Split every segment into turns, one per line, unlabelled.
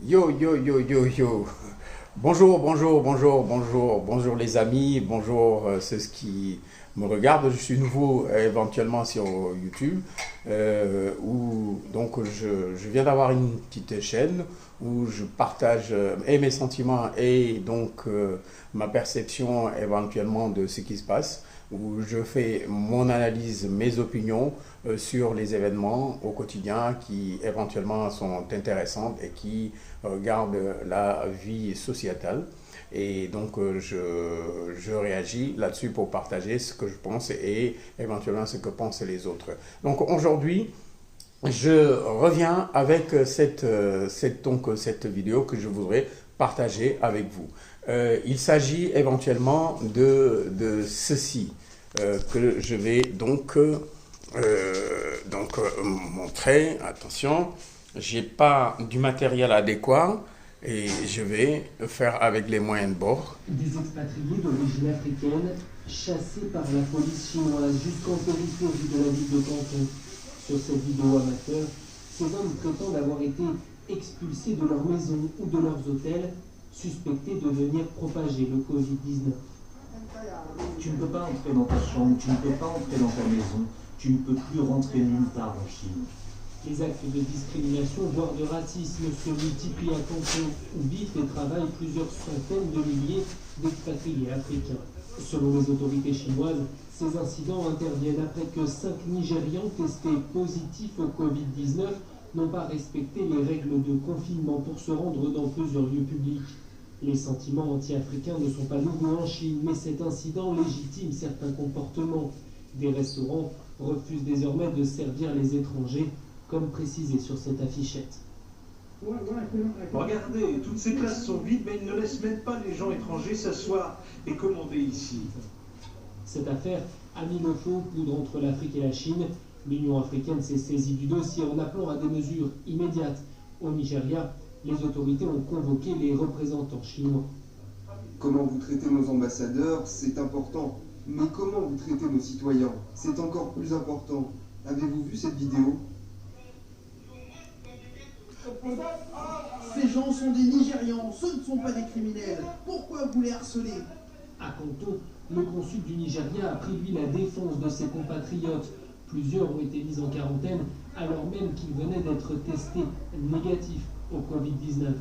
Yo, yo, yo, yo, yo. Bonjour, bonjour, bonjour, bonjour, bonjour les amis, bonjour ceux qui me regardent. Je suis nouveau éventuellement sur YouTube où donc je viens d'avoir une petite chaîne où je partage et mes sentiments et donc ma perception éventuellement de ce qui se passe, où je fais mon analyse, mes opinions sur les événements au quotidien qui éventuellement sont intéressantes et qui regardent la vie sociétale. Et donc, je réagis là-dessus pour partager ce que je pense et éventuellement ce que pensent les autres. Donc, aujourd'hui, je reviens avec cette vidéo que je voudrais partager avec vous. Il s'agit éventuellement de ceci que je vais montrer. Attention, j'ai pas du matériel adéquat et je vais faire avec les moyens de bord.
Des expatriés d'origine africaine chassés par la police chinoise jusqu'en périphérie de la ville de Canton. Sur cette vidéo amateur, ces hommes prétendent avoir été expulsés de leur maison ou de leurs hôtels, suspectés de venir propager le Covid-19.
Tu ne peux pas entrer dans ta chambre, tu ne peux pas entrer dans ta maison, tu ne peux plus rentrer nulle part en Chine.
Les actes de discrimination, voire de racisme, se multiplient à Canton, où vivent et travaillent plusieurs centaines de milliers d'expatriés africains. Selon les autorités chinoises, ces incidents interviennent après que 5 Nigérians testés positifs au Covid-19 n'ont pas respecté les règles de confinement pour se rendre dans plusieurs lieux publics. Les sentiments anti-africains ne sont pas nouveaux en Chine, mais cet incident légitime certains comportements. Des restaurants refusent désormais de servir les étrangers, comme précisé sur cette affichette.
Regardez, toutes ces places sont vides, mais ils ne laissent même pas les gens étrangers s'asseoir et commander ici.
Cette affaire a mis le feu aux poudres entre l'Afrique et la Chine. L'Union africaine s'est saisie du dossier en appelant à des mesures immédiates. Au Nigeria, les autorités ont convoqué les représentants chinois.
Comment vous traitez nos ambassadeurs, c'est important. Mais comment vous traitez nos citoyens, c'est encore plus important. Avez-vous vu cette vidéo?
Ces gens sont des Nigérians, ce ne sont pas des criminels. Pourquoi vous les harcelez?
À Kanto, le consul du Nigeria a pris lui la défense de ses compatriotes. Plusieurs ont été mis en quarantaine alors même qu'ils venaient d'être testés négatifs au Covid-19.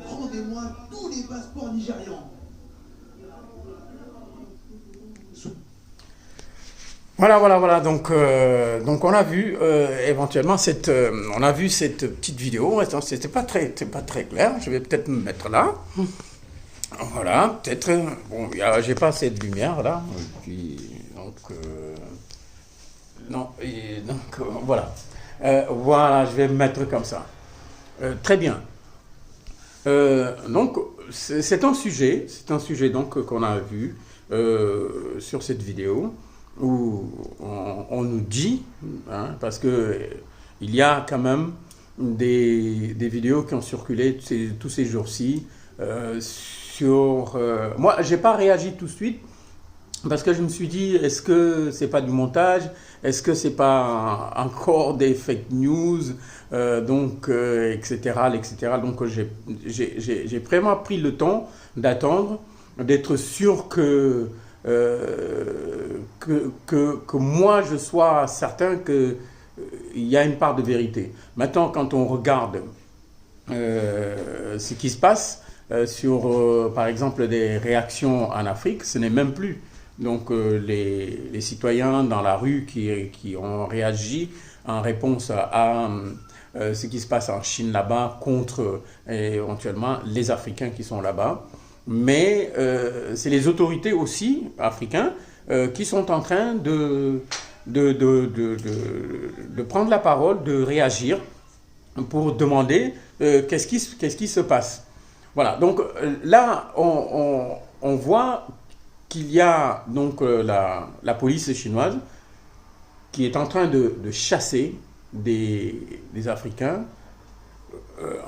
Rendez-moi tous les passeports nigérians.
Voilà. Donc on a vu éventuellement on a vu cette petite vidéo. Attends, c'était pas très clair. Je vais peut-être me mettre là. Voilà, peut-être. Bon, j'ai pas assez de lumière là. Et puis, non. Et donc voilà. Voilà, je vais me mettre comme ça. Très bien. Donc c'est un sujet donc qu'on a vu sur cette vidéo, où on nous dit, hein, parce que il y a quand même des vidéos qui ont circulé tous ces jours-ci sur... moi, j'ai pas réagi tout de suite parce que je me suis dit, est-ce que c'est pas du montage? Est-ce que c'est pas encore des fake news? Etc. Donc j'ai vraiment pris le temps d'attendre, d'être sûr que moi je sois certain qu'il y a une part de vérité. Maintenant, quand on regarde ce qui se passe sur, par exemple, des réactions en Afrique, ce n'est même plus. Donc les citoyens dans la rue qui ont réagi en réponse à ce qui se passe en Chine là-bas contre éventuellement les Africains qui sont là-bas. Mais c'est les autorités aussi africaines qui sont en train de prendre la parole, de réagir pour demander qu'est-ce qui se passe. Voilà, donc là on voit qu'il y a donc la police chinoise qui est en train de chasser des Africains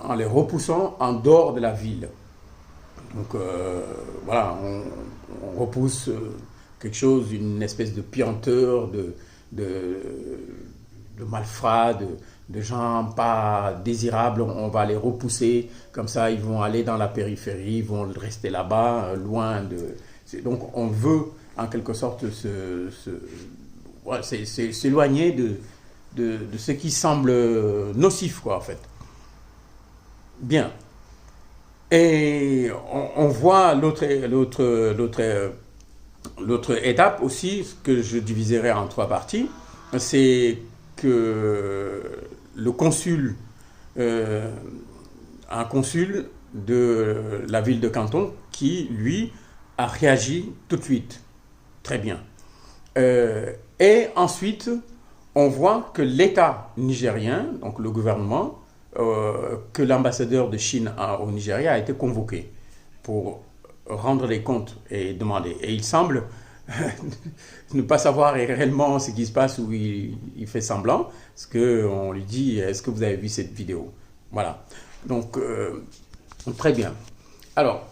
en les repoussant en dehors de la ville. Donc voilà, on repousse quelque chose, une espèce de puanteur, de malfrats, de gens pas désirables, on va les repousser, comme ça ils vont aller dans la périphérie, ils vont rester là-bas, loin de... Donc on veut en quelque sorte s'éloigner de ce qui semble nocif, quoi, en fait. Bien. Et on voit l'autre étape aussi, que je diviserai en 3 parties, c'est que le consul, un consul de la ville de Canton, qui, lui, a réagi tout de suite. Très bien. Et ensuite, on voit que l'État nigérien, donc le gouvernement, que l'ambassadeur de Chine au Nigeria a été convoqué pour rendre les comptes et demander. Et il semble ne pas savoir réellement ce qui se passe, ou il fait semblant, parce qu'on lui dit, est-ce que vous avez vu cette vidéo? Voilà. Donc, très bien. Alors,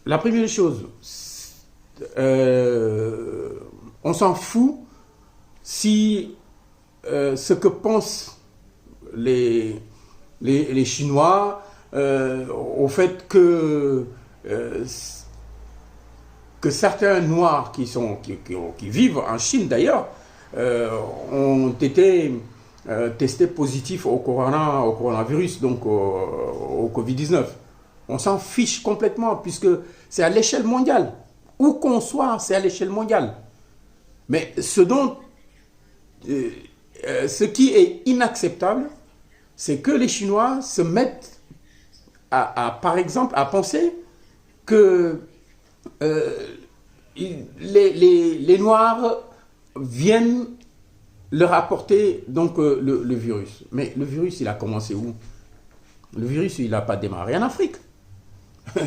la première chose, on s'en fout si ce que pensent les Chinois au fait que certains Noirs qui vivent en Chine d'ailleurs ont été testés positifs au coronavirus, donc au Covid-19. On s'en fiche complètement, puisque c'est à l'échelle mondiale. Où qu'on soit, c'est à l'échelle mondiale. Mais ce qui est inacceptable, c'est que les Chinois se mettent par exemple, à penser que les Noirs viennent leur apporter donc le virus. Mais le virus, il a commencé où? Le virus, il n'a pas démarré en Afrique.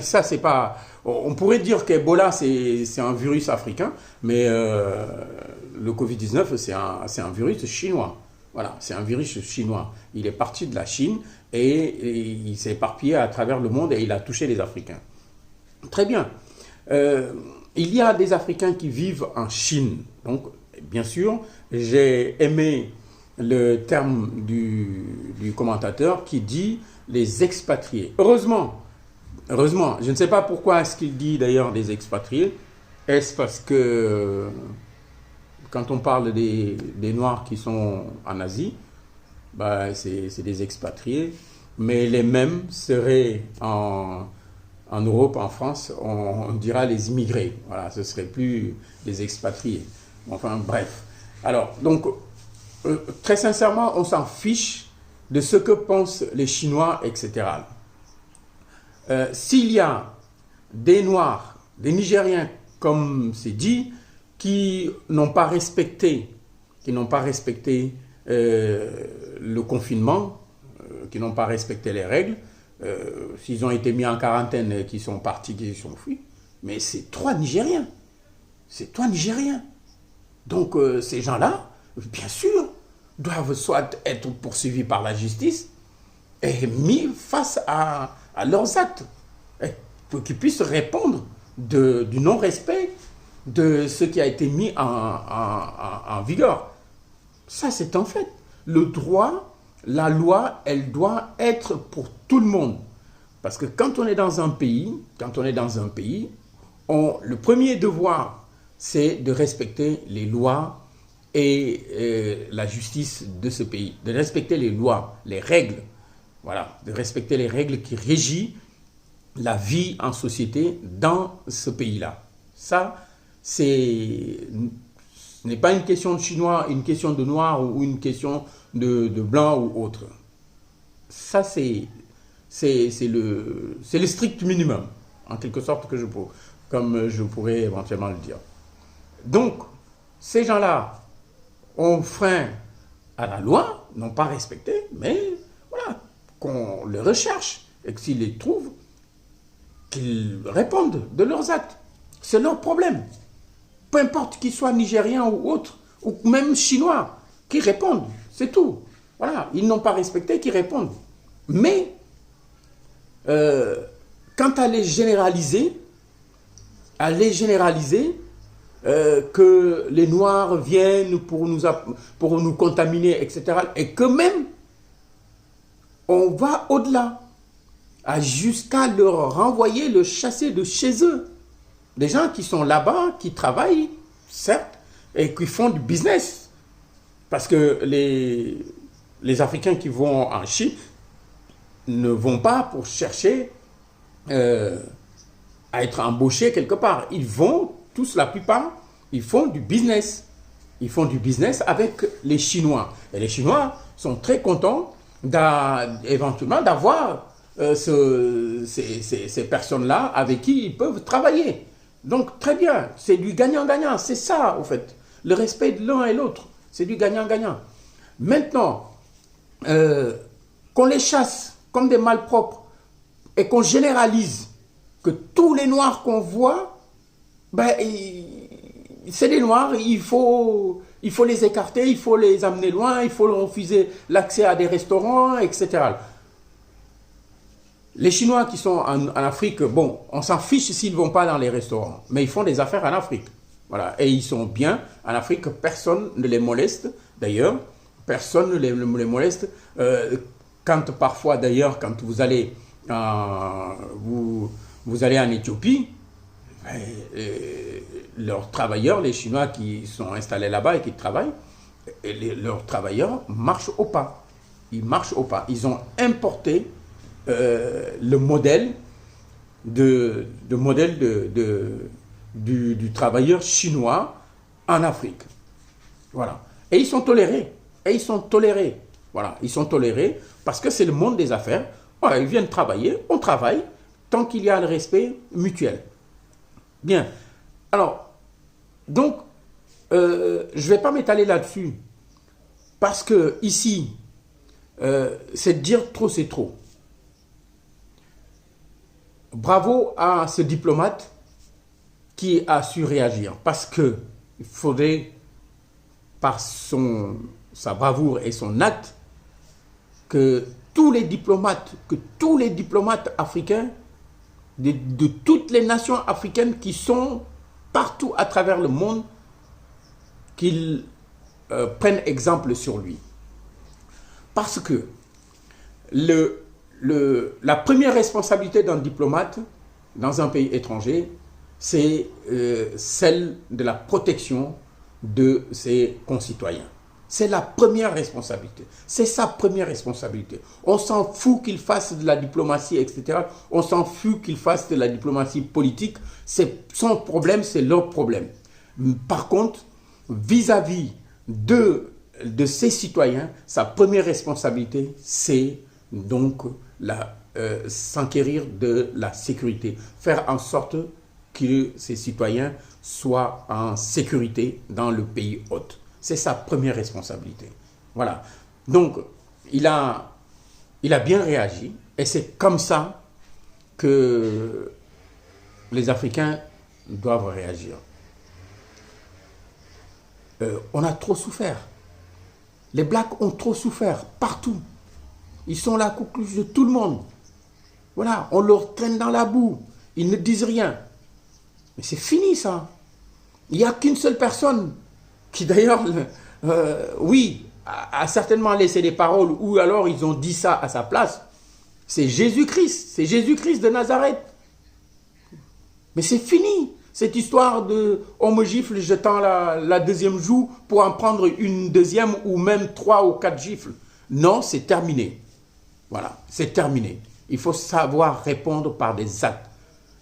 Ça, c'est pas... On pourrait dire qu'Ebola, c'est un virus africain, mais le Covid-19, c'est un virus chinois. Voilà, c'est un virus chinois. Il est parti de la Chine et il s'est éparpillé à travers le monde et il a touché les Africains. Très bien. Il y a des Africains qui vivent en Chine. Donc, bien sûr, j'ai aimé le terme du commentateur qui dit les expatriés. Heureusement, je ne sais pas pourquoi est-ce qu'il dit d'ailleurs des expatriés. Est-ce parce que quand on parle des Noirs qui sont en Asie, bah, c'est des expatriés, mais les mêmes seraient en Europe, en France, on dira les immigrés. Voilà, ce ne serait plus des expatriés. Enfin, bref. Alors, donc, très sincèrement, on s'en fiche de ce que pensent les Chinois, etc. S'il y a des Noirs, des Nigériens, comme c'est dit, qui n'ont pas respecté le confinement, qui n'ont pas respecté les règles, s'ils ont été mis en quarantaine, qui sont partis, qui sont fuis, mais c'est 3 Nigériens. C'est 3 Nigériens. Donc ces gens-là, bien sûr, doivent soit être poursuivis par la justice et mis face à leurs actes, pour qu'ils puissent répondre du non-respect de ce qui a été mis en vigueur. Ça, c'est un fait. Le droit, la loi, elle doit être pour tout le monde. Parce que quand on est dans un pays, le premier devoir, c'est de respecter les lois et la justice de ce pays. De respecter les lois, les règles. Voilà, de respecter les règles qui régissent la vie en société dans ce pays-là. Ça, ce n'est pas une question de Chinois, une question de Noir ou une question de Blanc ou autre. Ça, c'est le strict minimum, en quelque sorte, comme je pourrais éventuellement le dire. Donc, ces gens-là ont frein à la loi, n'ont pas respecté, mais voilà, qu'on les recherche et que s'ils les trouvent, qu'ils répondent de leurs actes. C'est leur problème. Peu importe qu'ils soient nigériens ou autres, ou même chinois, qui répondent, c'est tout. Voilà, ils n'ont pas respecté, qu'ils répondent. Mais, quant à les généraliser, que les Noirs viennent pour nous contaminer, etc. Et que même, on va au-delà, jusqu'à leur renvoyer, le chasser de chez eux. Des gens qui sont là-bas, qui travaillent, certes, et qui font du business. Parce que les Africains qui vont en Chine ne vont pas pour chercher à être embauchés quelque part. Ils vont, tous la plupart, ils font du business. Ils font du business avec les Chinois. Et les Chinois sont très contents éventuellement d'avoir ces personnes-là avec qui ils peuvent travailler. Donc, très bien, c'est du gagnant-gagnant. C'est ça, au fait. Le respect de l'un et l'autre, c'est du gagnant-gagnant. Maintenant, qu'on les chasse comme des malpropres et qu'on généralise que tous les Noirs qu'on voit, ben, c'est des Noirs, il faut les écarter, il faut les amener loin, il faut leur refuser l'accès à des restaurants, etc. Les Chinois qui sont en Afrique, bon, on s'en fiche s'ils ne vont pas dans les restaurants, mais ils font des affaires en Afrique. Voilà. Et ils sont bien en Afrique, personne ne les moleste, d'ailleurs, personne ne les moleste. Quand parfois, d'ailleurs, quand vous allez, vous allez en Éthiopie, leurs travailleurs, les Chinois qui sont installés là-bas et qui travaillent, leurs travailleurs marchent au pas. Ils marchent au pas. Ils ont importé le modèle du travailleur chinois en Afrique. Voilà. Et ils sont tolérés. Voilà. Ils sont tolérés parce que c'est le monde des affaires. Voilà, ils viennent travailler, on travaille, tant qu'il y a le respect mutuel. Bien. Alors, donc, je ne vais pas m'étaler là-dessus parce que ici, c'est de dire trop, c'est trop. Bravo à ce diplomate qui a su réagir parce que il faudrait, par sa bravoure et son acte, que tous les diplomates africains, de toutes les nations africaines qui sont partout à travers le monde, qu'ils prennent exemple sur lui. Parce que la première responsabilité d'un diplomate dans un pays étranger, c'est celle de la protection de ses concitoyens. C'est la première responsabilité. C'est sa première responsabilité. On s'en fout qu'il fasse de la diplomatie, etc. On s'en fout qu'il fasse de la diplomatie politique. C'est son problème, c'est leur problème. Par contre, vis-à-vis de ses citoyens, sa première responsabilité, c'est donc s'enquérir de la sécurité. Faire en sorte que ses citoyens soient en sécurité dans le pays hôte. C'est sa première responsabilité. Voilà. Donc, il a bien réagi et c'est comme ça que les Africains doivent réagir. On a trop souffert. Les Blacks ont trop souffert partout. Ils sont la coqueluche de tout le monde. Voilà, on leur traîne dans la boue. Ils ne disent rien. Mais c'est fini ça. Il n'y a qu'une seule personne qui d'ailleurs, oui, a certainement laissé des paroles ou alors ils ont dit ça à sa place. C'est Jésus-Christ. C'est Jésus-Christ de Nazareth. Mais c'est fini. Cette histoire de « on me gifle, je tends la deuxième joue pour en prendre une deuxième ou même 3 ou 4 gifles ». Non, c'est terminé. Voilà, c'est terminé. Il faut savoir répondre par des actes.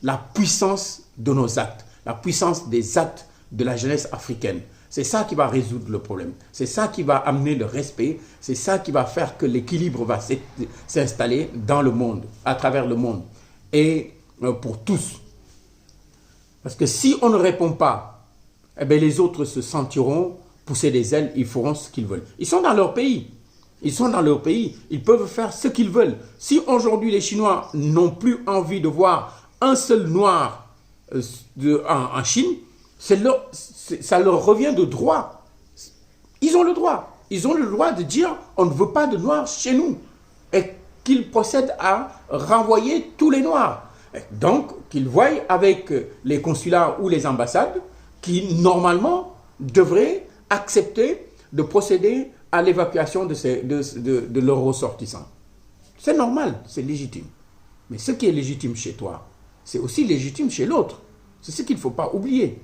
La puissance de nos actes, la puissance des actes de la jeunesse africaine. C'est ça qui va résoudre le problème. C'est ça qui va amener le respect. C'est ça qui va faire que l'équilibre va s'installer dans le monde, à travers le monde. Et pour tous. Parce que si on ne répond pas, eh bien les autres se sentiront pousser des ailes, ils feront ce qu'ils veulent. Ils sont dans leur pays. Ils sont dans leur pays. Ils peuvent faire ce qu'ils veulent. Si aujourd'hui les Chinois n'ont plus envie de voir un seul noir en Chine, ça leur revient de droit. Ils ont le droit. Ils ont le droit de dire on ne veut pas de noirs chez nous. Et qu'ils procèdent à renvoyer tous les noirs. Donc, qu'ils voient avec les consulats ou les ambassades qui, normalement, devraient accepter de procéder à l'évacuation de leurs ressortissants. C'est normal, c'est légitime. Mais ce qui est légitime chez toi, c'est aussi légitime chez l'autre. C'est ce qu'il ne faut pas oublier.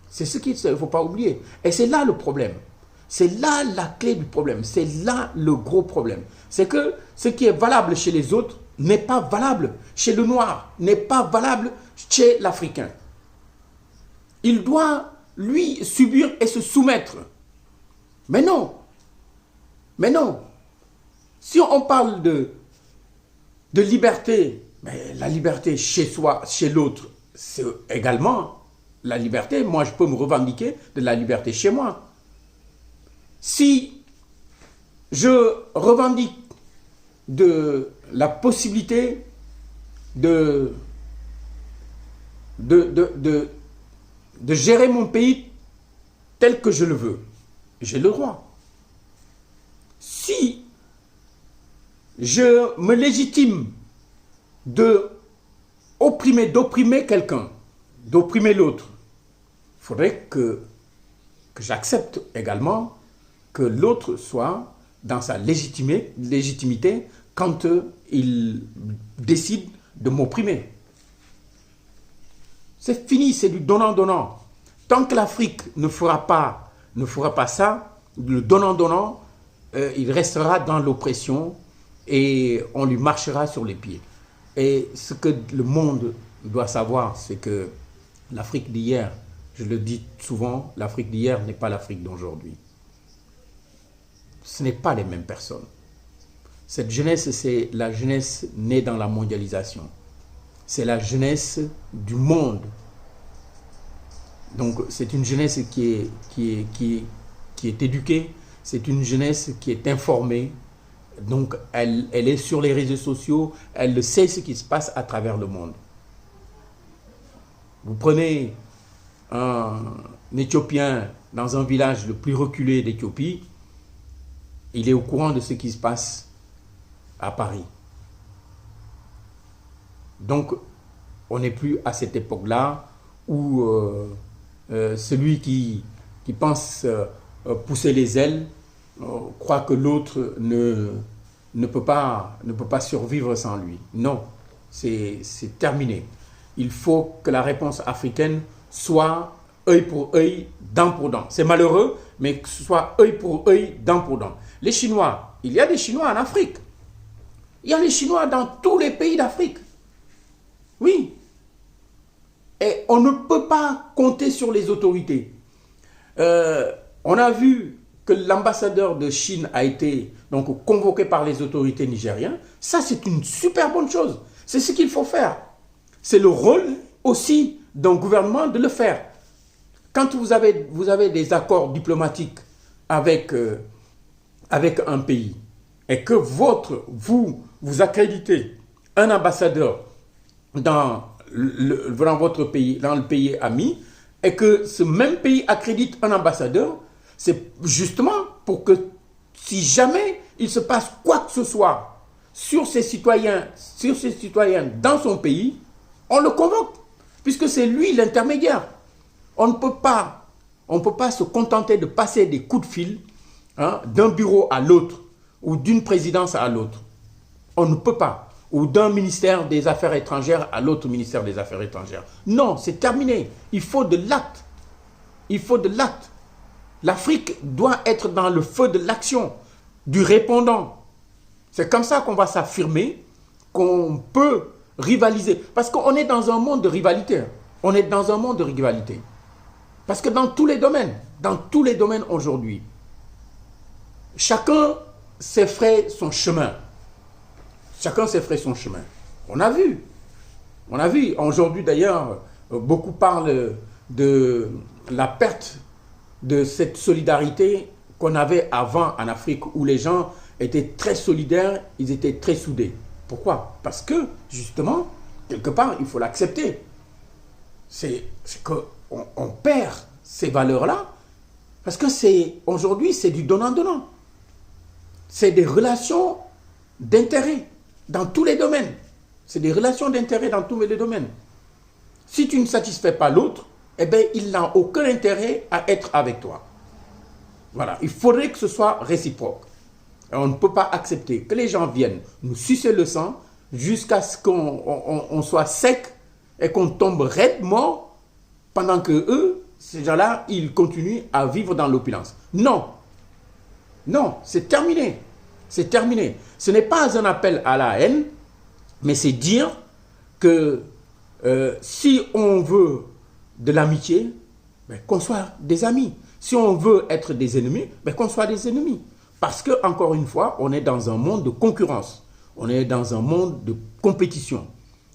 C'est ce qu'il ne faut pas oublier. Et c'est là le problème. C'est là la clé du problème. C'est là le gros problème. C'est que ce qui est valable chez les autres n'est pas valable chez le noir, n'est pas valable chez l'Africain. Il doit, lui, subir et se soumettre. Mais non. Mais non. Si on parle de liberté, mais la liberté chez soi, chez l'autre, c'est également la liberté. Moi, je peux me revendiquer de la liberté chez moi. Si je revendique de la possibilité de gérer mon pays tel que je le veux, j'ai le droit. Si je me légitime d'opprimer quelqu'un, d'opprimer l'autre, il faudrait que j'accepte également que l'autre soit dans sa légitimité quand il décide de m'opprimer. C'est fini, c'est du donnant-donnant. Tant que l'Afrique ne fera pas ça, le donnant-donnant, il restera dans l'oppression et on lui marchera sur les pieds. Et ce que le monde doit savoir, c'est que l'Afrique d'hier, je le dis souvent, l'Afrique d'hier n'est pas l'Afrique d'aujourd'hui. Ce n'est pas les mêmes personnes. Cette jeunesse, c'est la jeunesse née dans la mondialisation. C'est la jeunesse du monde. Donc c'est une jeunesse qui est éduquée, c'est une jeunesse qui est informée. Donc elle est sur les réseaux sociaux, elle sait ce qui se passe à travers le monde. Vous prenez un Éthiopien dans un village le plus reculé d'Éthiopie, il est au courant de ce qui se passe à Paris. Donc, on n'est plus à cette époque-là où celui qui pense pousser les ailes croit que l'autre ne peut pas survivre sans lui. Non, c'est terminé. Il faut que la réponse africaine soit œil pour œil, dent pour dent. C'est malheureux, mais que ce soit œil pour œil, dent pour dent. Les Chinois, il y a des Chinois en Afrique. Il y a des Chinois dans tous les pays d'Afrique. Oui. Et on ne peut pas compter sur les autorités. On a vu que l'ambassadeur de Chine a été donc convoqué par les autorités nigériennes. Ça, c'est une super bonne chose. C'est ce qu'il faut faire. C'est le rôle aussi d'un gouvernement de le faire. Quand vous avez des accords diplomatiques avec un pays et que vous accréditez un ambassadeur dans votre pays, dans le pays ami, et que ce même pays accrédite un ambassadeur, c'est justement pour que si jamais il se passe quoi que ce soit sur ses citoyens dans son pays, on le convoque, puisque c'est lui l'intermédiaire. On ne peut pas se contenter de passer des coups de fil d'un bureau à l'autre ou d'une présidence à l'autre. On ne peut pas. Ou d'un ministère des Affaires étrangères à l'autre ministère des Affaires étrangères. Non, c'est terminé. Il faut de l'acte. Il faut de l'acte. L'Afrique doit être dans le feu de l'action, du répondant. C'est comme ça qu'on va s'affirmer, qu'on peut rivaliser. Parce qu'on est dans un monde de rivalité. On est dans un monde de rivalité. Parce que dans tous les domaines aujourd'hui, chacun s'effraie son chemin. Chacun s'effraie son chemin. On a vu. Aujourd'hui d'ailleurs, beaucoup parlent de la perte de cette solidarité qu'on avait avant en Afrique, où les gens étaient très solidaires, ils étaient très soudés. Pourquoi? Parce que, justement, quelque part, il faut l'accepter. C'est qu'on perd ces valeurs-là, parce que aujourd'hui, c'est du donnant-donnant. C'est des relations d'intérêt dans tous les domaines. C'est des relations d'intérêt dans tous les domaines. Si tu ne satisfais pas l'autre, eh bien, il n'a aucun intérêt à être avec toi. Voilà, il faudrait que ce soit réciproque. Et on ne peut pas accepter que les gens viennent nous sucer le sang jusqu'à ce qu'on soit sec et qu'on tombe raide mort pendant que eux, ces gens-là, ils continuent à vivre dans l'opulence. Non, non, c'est terminé. C'est terminé. Ce n'est pas un appel à la haine, mais c'est dire que si on veut de l'amitié, ben, qu'on soit des amis. Si on veut être des ennemis, ben, qu'on soit des ennemis. Parce que, encore une fois, on est dans un monde de concurrence. On est dans un monde de compétition.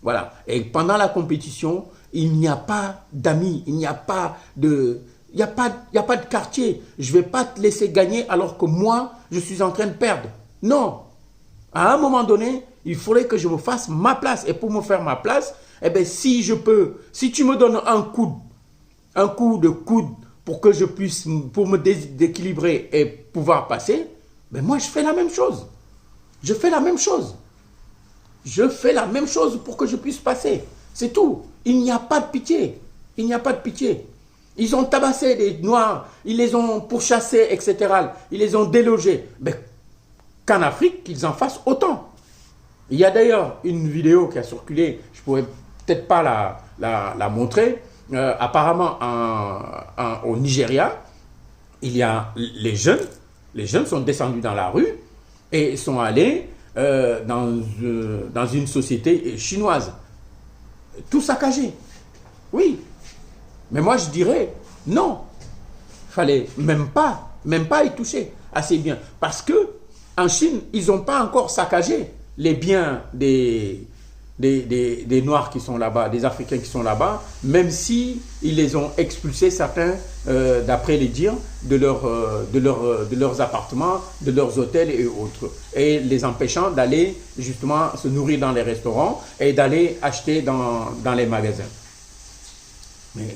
Voilà. Et pendant la compétition, il n'y a pas d'amis, il n'y a pas de... Il n'y a pas de quartier. Je ne vais pas te laisser gagner alors que moi, je suis en train de perdre. Non. À un moment donné, il faudrait que je me fasse ma place. Et pour me faire ma place, eh bien, si tu me donnes un coup de coude pour que je puisse, pour me déséquilibrer et pouvoir passer, ben moi, je fais la même chose. Je fais la même chose. Je fais la même chose pour que je puisse passer. C'est tout. Il n'y a pas de pitié. Il n'y a pas de pitié. Ils ont tabassé des Noirs, ils les ont pourchassés, etc. Ils les ont délogés. Ben, qu'en Afrique, qu'ils en fassent autant. Il y a d'ailleurs une vidéo qui a circulé, je ne pourrais peut-être pas la montrer. Apparemment, au Nigeria, il y a les jeunes sont descendus dans la rue et sont allés dans une société chinoise. Tout saccagé. Oui. Mais moi, je dirais non. Il fallait même pas y toucher assez bien. Parce que en Chine, ils n'ont pas encore saccagé les biens des Noirs qui sont là-bas, des Africains qui sont là-bas, même si ils les ont expulsés, certains, d'après les dires, de leurs appartements, de leurs hôtels et autres, et les empêchant d'aller justement se nourrir dans les restaurants et d'aller acheter dans les magasins. Mais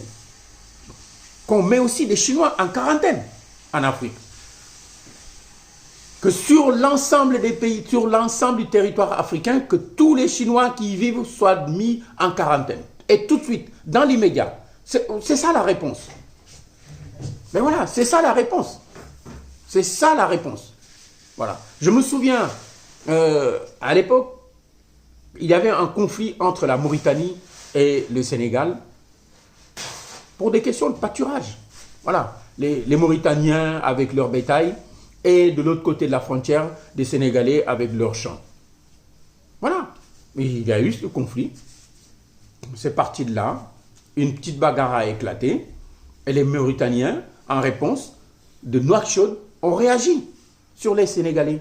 qu'on met aussi des Chinois en quarantaine en Afrique. Que sur l'ensemble des pays, sur l'ensemble du territoire africain, que tous les Chinois qui y vivent soient mis en quarantaine. Et tout de suite, dans l'immédiat. C'est ça la réponse. Mais voilà, c'est ça la réponse. C'est ça la réponse. Voilà. Je me souviens, à l'époque, il y avait un conflit entre la Mauritanie et le Sénégal pour des questions de pâturage. Voilà. Les Mauritaniens avec leur bétail et de l'autre côté de la frontière, des Sénégalais avec leurs champs. Voilà. Et il y a eu ce conflit. C'est parti de là. Une petite bagarre a éclaté. Et les Mauritaniens, en réponse, de Nouakchott, ont réagi sur les Sénégalais.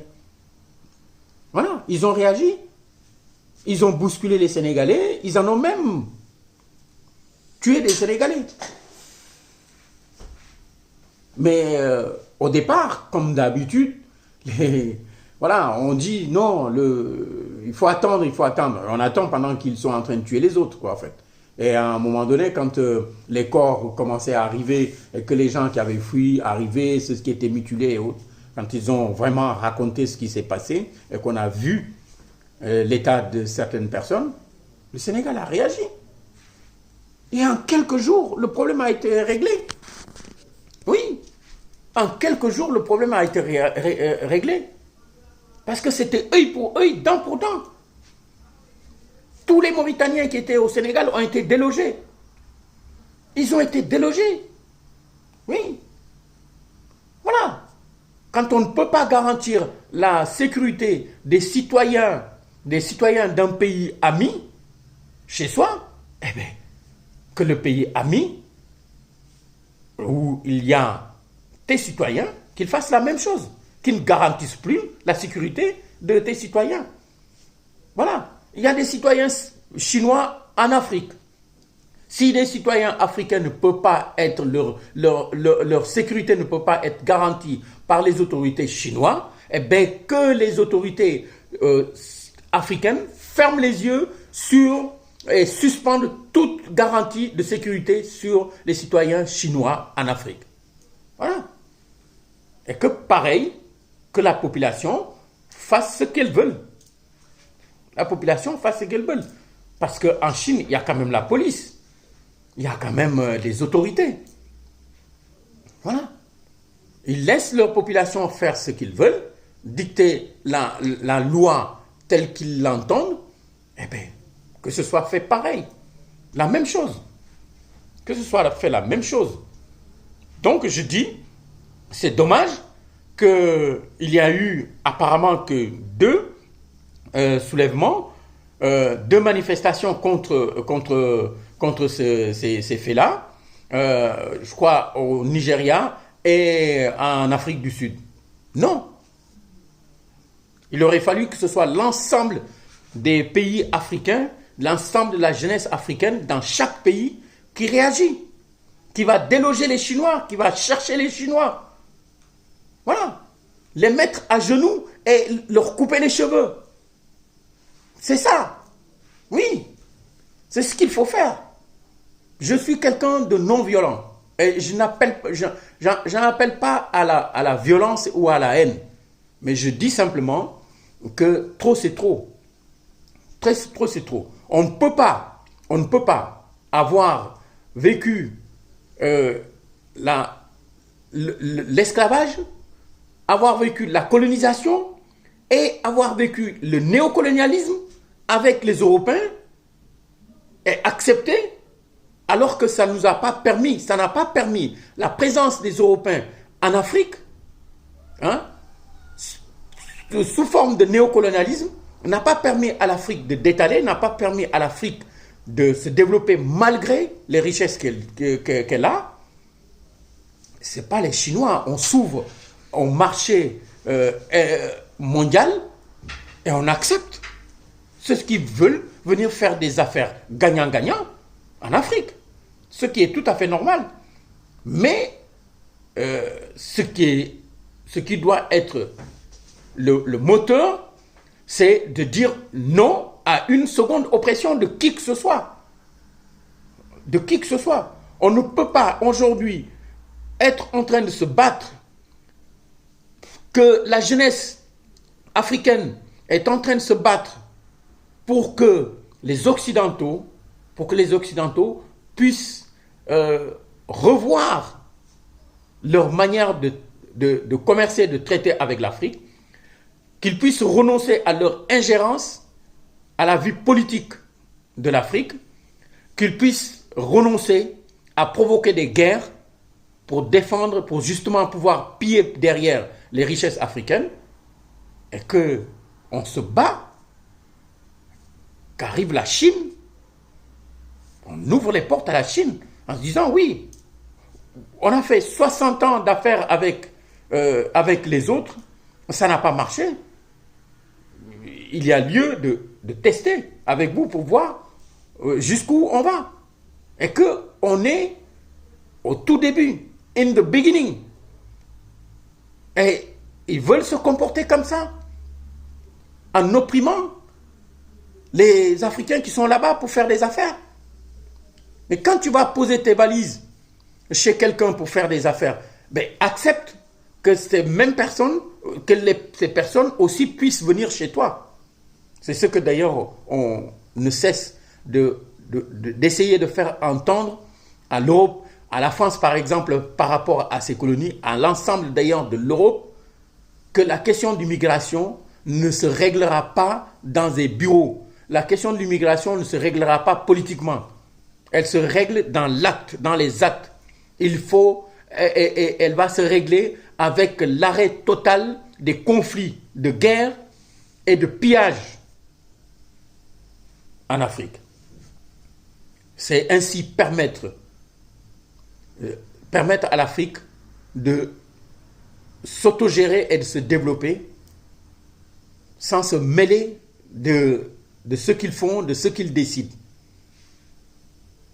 Voilà. Ils ont réagi. Ils ont bousculé les Sénégalais. Ils en ont même tué des Sénégalais. Mais au départ, comme d'habitude, voilà, on dit non, il faut attendre. On attend pendant qu'ils sont en train de tuer les autres, quoi, en fait. Et à un moment donné, quand les corps commençaient à arriver et que les gens qui avaient fui arrivaient, ceux qui étaient mutilés et autres, quand ils ont vraiment raconté ce qui s'est passé et qu'on a vu l'état de certaines personnes, le Sénégal a réagi. Et en quelques jours, le problème a été réglé. Oui, en quelques jours, le problème a été réglé. Parce que c'était œil pour œil, dent pour dent. Tous les Mauritaniens qui étaient au Sénégal ont été délogés. Ils ont été délogés. Oui. Voilà. Quand on ne peut pas garantir la sécurité des citoyens d'un pays ami, chez soi, eh bien, que le pays ami, où il y a tes citoyens, qu'ils fassent la même chose, qu'ils ne garantissent plus la sécurité de tes citoyens. Voilà. Il y a des citoyens chinois en Afrique. Si les citoyens africains ne peuvent pas être, leur sécurité ne peut pas être garantie par les autorités chinoises, eh bien que les autorités africaines ferment les yeux sur et suspendent toute garantie de sécurité sur les citoyens chinois en Afrique. Voilà. Et que pareil, que la population fasse ce qu'elle veut. La population fasse ce qu'elle veut. Parce qu'en Chine, il y a quand même la police. il y a quand même des autorités. Voilà. Ils laissent leur population faire ce qu'ils veulent, dicter la loi telle qu'ils l'entendent, eh bien, que ce soit fait pareil. La même chose. Que ce soit fait la même chose. Donc, je dis, c'est dommage qu'il y a eu apparemment que deux soulèvements, deux manifestations contre ces faits-là, je crois au Nigeria et en Afrique du Sud. Non. Il aurait fallu que ce soit l'ensemble des pays africains, l'ensemble de la jeunesse africaine dans chaque pays qui réagit, qui va déloger les Chinois, qui va chercher les Chinois. Voilà. Les mettre à genoux et leur couper les cheveux. C'est ça. Oui. C'est ce qu'il faut faire. Je suis quelqu'un de non-violent. Et je n'appelle pas à la violence ou à la haine. Mais je dis simplement que trop c'est trop. Trop c'est trop. On ne peut pas avoir vécu l'esclavage, avoir vécu la colonisation et avoir vécu le néocolonialisme avec les Européens et accepter alors que ça n'a pas permis la présence des Européens en Afrique, hein, sous forme de néocolonialisme, n'a pas permis à l'Afrique de d'étaler, n'a pas permis à l'Afrique de se développer malgré les richesses qu'elle a. Ce n'est pas les Chinois. On s'ouvre au marché mondial et on accepte ceux qui veulent venir faire des affaires gagnant-gagnant en Afrique. Ce qui est tout à fait normal. Mais ce qui doit être le moteur, c'est de dire non à une seconde oppression de qui que ce soit. De qui que ce soit. On ne peut pas aujourd'hui être en train de se battre, que la jeunesse africaine est en train de se battre pour que les Occidentaux puissent revoir leur manière de commercer, de traiter avec l'Afrique, qu'ils puissent renoncer à leur ingérence à la vie politique de l'Afrique, qu'ils puissent renoncer à provoquer des guerres pour défendre, pour justement pouvoir piller derrière les richesses africaines, et qu'on se bat, qu'arrive la Chine, on ouvre les portes à la Chine en se disant oui, on a fait 60 ans d'affaires avec les autres, ça n'a pas marché. Il y a lieu de tester avec vous pour voir jusqu'où on va. Et qu'on est au tout début, in the beginning. Et ils veulent se comporter comme ça, en opprimant les Africains qui sont là-bas pour faire des affaires. Mais quand tu vas poser tes valises chez quelqu'un pour faire des affaires, ben accepte que ces mêmes personnes, ces personnes aussi puissent venir chez toi. C'est ce que d'ailleurs on ne cesse d'essayer de faire entendre à l'Europe, à la France par exemple, par rapport à ses colonies, à l'ensemble d'ailleurs de l'Europe, que la question d'immigration ne se réglera pas dans des bureaux. La question de l'immigration ne se réglera pas politiquement. Elle se règle dans l'acte, dans les actes. Elle va se régler avec l'arrêt total des conflits, de guerre et de pillage en Afrique. C'est ainsi permettre à l'Afrique de s'autogérer et de se développer sans se mêler de ce qu'ils font, de ce qu'ils décident.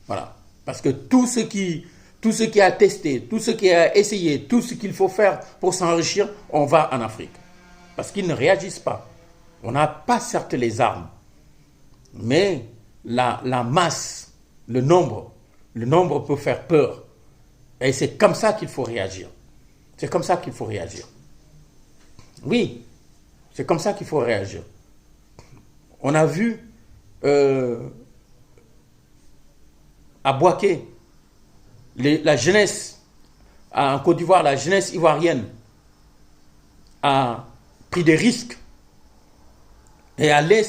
Voilà. Parce que tout ce qui a testé, tout ce qui a essayé, tout ce qu'il faut faire pour s'enrichir, on va en Afrique. Parce qu'ils ne réagissent pas. On n'a pas certes les armes, mais la masse, le nombre peut faire peur. Et c'est comme ça qu'il faut réagir. C'est comme ça qu'il faut réagir. Oui, c'est comme ça qu'il faut réagir. On a vu à Bouaké, la jeunesse, en Côte d'Ivoire, la jeunesse ivoirienne a pris des risques et aller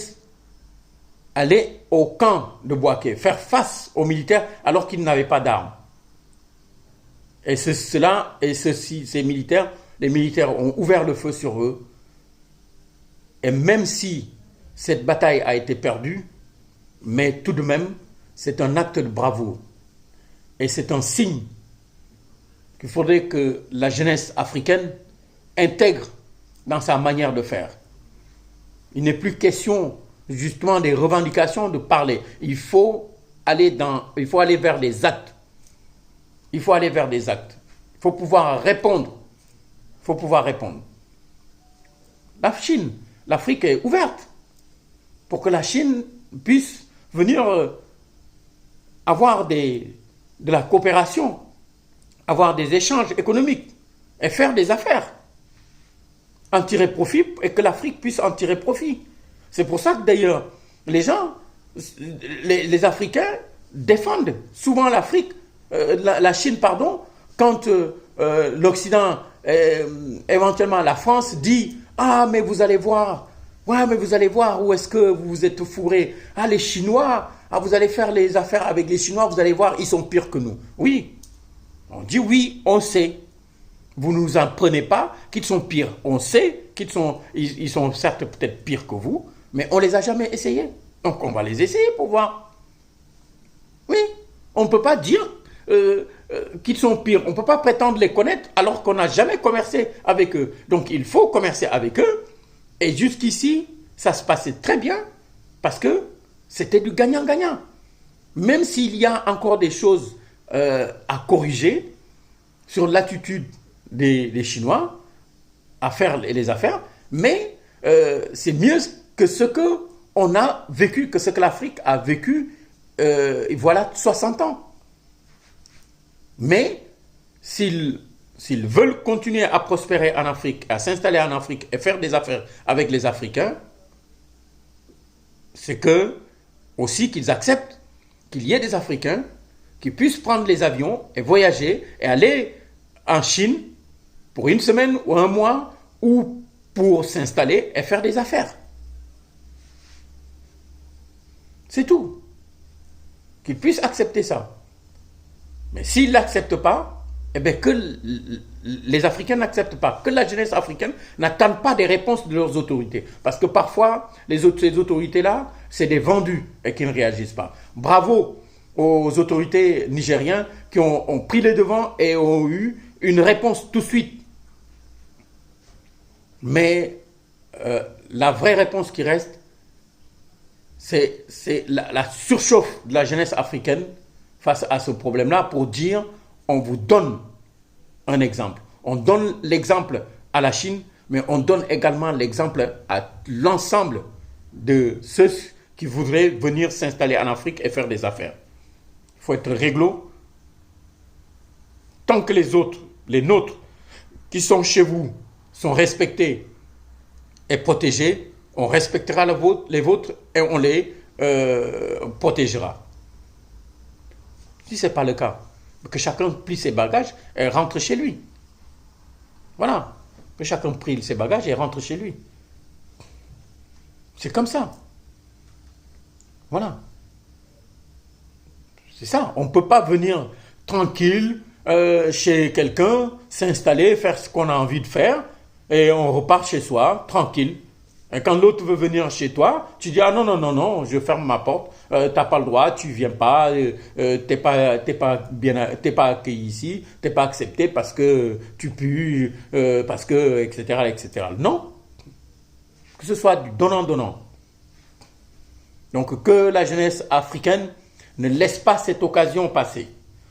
au camp de Bouaké, faire face aux militaires alors qu'ils n'avaient pas d'armes. Et ces militaires, les militaires ont ouvert le feu sur eux. Et même si cette bataille a été perdue, mais tout de même, c'est un acte de bravoure. Et c'est un signe qu'il faudrait que la jeunesse africaine intègre dans sa manière de faire. Il n'est plus question justement des revendications de parler. Il faut aller vers les actes. Il faut aller vers des actes. Il faut pouvoir répondre. La Chine, l'Afrique est ouverte pour que la Chine puisse venir avoir de la coopération, avoir des échanges économiques et faire des affaires, en tirer profit et que l'Afrique puisse en tirer profit. C'est pour ça que d'ailleurs, les Africains défendent souvent la Chine, quand l'Occident, éventuellement la France, dit « Ah, mais vous allez voir où est-ce que vous vous êtes fourrés. Ah, les Chinois, vous allez faire les affaires avec les Chinois, vous allez voir, ils sont pires que nous. » Oui, on dit oui, on sait. Vous ne nous en prenez pas qu'ils sont pires. On sait ils sont certes peut-être pires que vous, mais on ne les a jamais essayés. Donc on va les essayer pour voir. Oui, on ne peut pas dire qu'ils sont pires. On ne peut pas prétendre les connaître alors qu'on n'a jamais commercé avec eux. Donc il faut commercer avec eux. Et jusqu'ici, ça se passait très bien parce que c'était du gagnant-gagnant. Même s'il y a encore des choses à corriger sur l'attitude des Chinois à faire les affaires, mais c'est mieux que ce qu'on a vécu, que ce que l'Afrique a vécu voilà 60 ans. Mais s'ils veulent continuer à prospérer en Afrique, à s'installer en Afrique et faire des affaires avec les Africains, c'est aussi qu'ils acceptent qu'il y ait des Africains qui puissent prendre les avions et voyager et aller en Chine pour une semaine ou un mois ou pour s'installer et faire des affaires. C'est tout. Qu'ils puissent accepter ça. Mais s'ils ne l'acceptent pas, eh bien que les Africains n'acceptent pas, que la jeunesse africaine n'attend pas des réponses de leurs autorités. Parce que parfois, ces autorités-là, c'est des vendus et qui ne réagissent pas. Bravo aux autorités nigériennes qui ont pris les devants et ont eu une réponse tout de suite. Mais la vraie réponse qui reste, c'est la surchauffe de la jeunesse africaine face à ce problème-là pour dire on vous donne un exemple. On donne l'exemple à la Chine, mais on donne également l'exemple à l'ensemble de ceux qui voudraient venir s'installer en Afrique et faire des affaires. Il faut être réglo. Tant que les nôtres, qui sont chez vous, sont respectés et protégés, on respectera les vôtres et on les protégera. Si ce n'est pas le cas, que chacun plie ses bagages et rentre chez lui. Voilà. Que chacun plie ses bagages et rentre chez lui. C'est comme ça. Voilà. C'est ça. On ne peut pas venir tranquille chez quelqu'un, s'installer, faire ce qu'on a envie de faire, et on repart chez soi, tranquille. Et quand l'autre veut venir chez toi, tu dis « Ah non, je ferme ma porte, tu n'as pas le droit, tu ne viens pas, t'es pas accueilli ici, tu n'es pas accepté parce que tu pues, parce que, etc. Non. Que ce soit du donnant-donnant. Donc que la jeunesse africaine ne laisse pas cette occasion passer.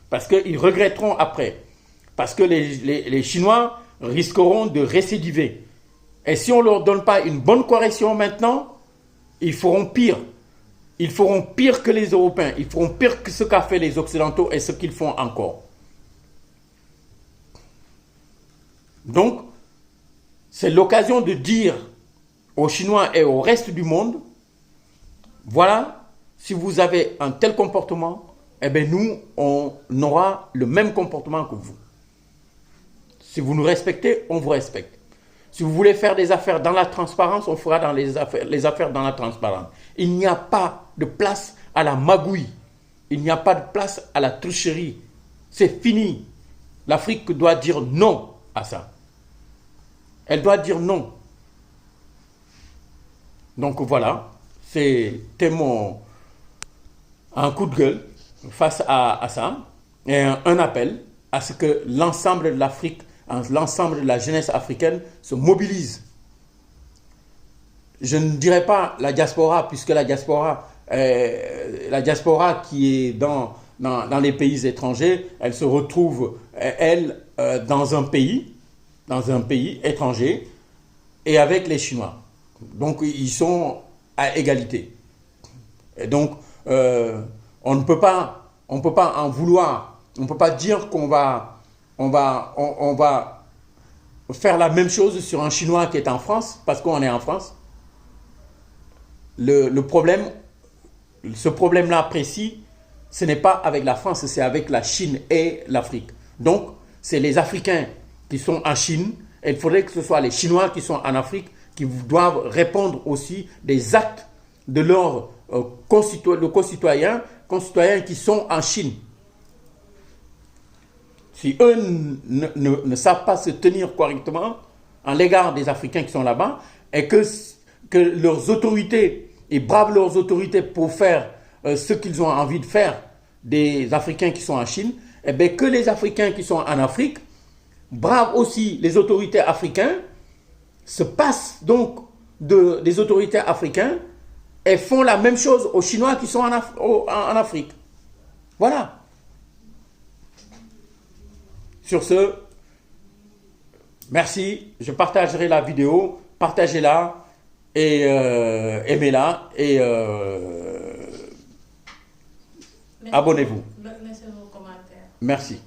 Parce qu'ils regretteront après. Parce que les Chinois risqueront de récidiver. Et si on ne leur donne pas une bonne correction maintenant, ils feront pire. Ils feront pire que les Européens. Ils feront pire que ce qu'a fait les Occidentaux et ce qu'ils font encore. Donc, c'est l'occasion de dire aux Chinois et au reste du monde, voilà, si vous avez un tel comportement, eh bien nous, on aura le même comportement que vous. Si vous nous respectez, on vous respecte. Si vous voulez faire des affaires dans la transparence, on fera les affaires dans la transparence. Il n'y a pas de place à la magouille. Il n'y a pas de place à la tricherie. C'est fini. L'Afrique doit dire non à ça. Elle doit dire non. Donc voilà, c'était un coup de gueule face à ça, et un appel à ce que l'ensemble de l'Afrique, l'ensemble de la jeunesse africaine se mobilise. Je ne dirais pas la diaspora, puisque la diaspora qui est dans les pays étrangers, elle se retrouve, dans un pays étranger, et avec les Chinois. Donc, ils sont à égalité. Et donc, on ne peut pas en vouloir. On ne peut pas dire qu'on va faire la même chose sur un Chinois qui est en France, parce qu'on est en France. Ce problème-là précis, ce n'est pas avec la France, c'est avec la Chine et l'Afrique. Donc, c'est les Africains qui sont en Chine, et il faudrait que ce soit les Chinois qui sont en Afrique qui doivent répondre aussi des actes de leurs concitoyens qui sont en Chine. Si eux ne savent pas se tenir correctement en l'égard des Africains qui sont là-bas, et que leurs autorités, ils bravent leurs autorités pour faire ce qu'ils ont envie de faire des Africains qui sont en Chine, et bien que les Africains qui sont en Afrique bravent aussi les autorités africaines, se passent donc des autorités africaines et font la même chose aux Chinois qui sont en Afrique. Voilà. Sur ce, merci. Je partagerai la vidéo. Partagez-la et aimez-la et abonnez-vous.
Laissez vos commentaires.
Merci.